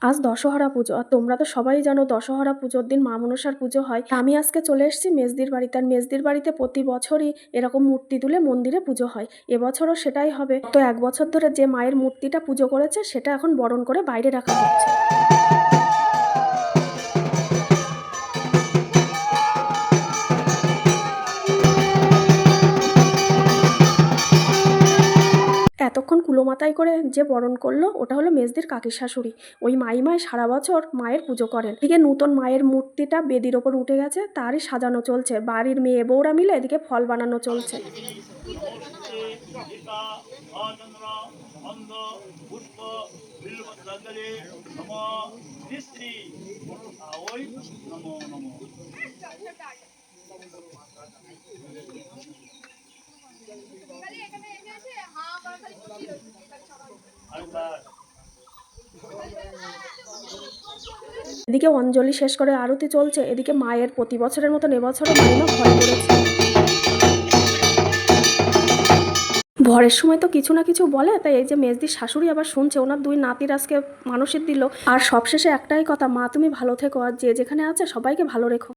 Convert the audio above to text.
আজ দশহরা পুজো। আর তোমরা তো সবাই জানো দশহরা পুজোর দিন মা মনসার পুজো হয়। আমি আজকে চলে এসেছি মেজদির বাড়িতে। আর মেজদির বাড়িতে প্রতি বছরই এরকম মূর্তি তুলে মন্দিরে পুজো হয়। এবছরও সেটাই হবে। তো 1 বছর ধরে যে মায়ের মূর্তিটা পুজো করেছে সেটা এখন বরণ করে বাইরে রাখা হচ্ছে। এতক্ষণ কুলোমাতাই করে যে বরণ করলো ওটা হলো মেজদির কাকির শাশুড়ি। ওই মাইমায় সারা বছর মায়ের পুজো করেন। এদিকে নূতন মায়ের মূর্তিটা বেদির ওপর উঠে গেছে, তারই সাজানো চলছে। বাড়ির মেয়ে বউরা মিলে এদিকে ফল বানানো চলছে। এদিকে অঞ্জলি শেষ করে আরতি চলছে। এদিকে মায়ের প্রতি বছরের মতন এবছরও মাইমা ভয় করেছে। ভরের সময় তো কিছু না কিছু বলে, তাই এই যে মেজদির শাশুড়ি আবার শুনছে ওনার 2 নাতির আজকে মানসিক দিল। আর সবশেষে একটাই কথা, মা তুমি ভালো থেকো, আর যে যেখানে আছে সবাইকে ভালো রেখো।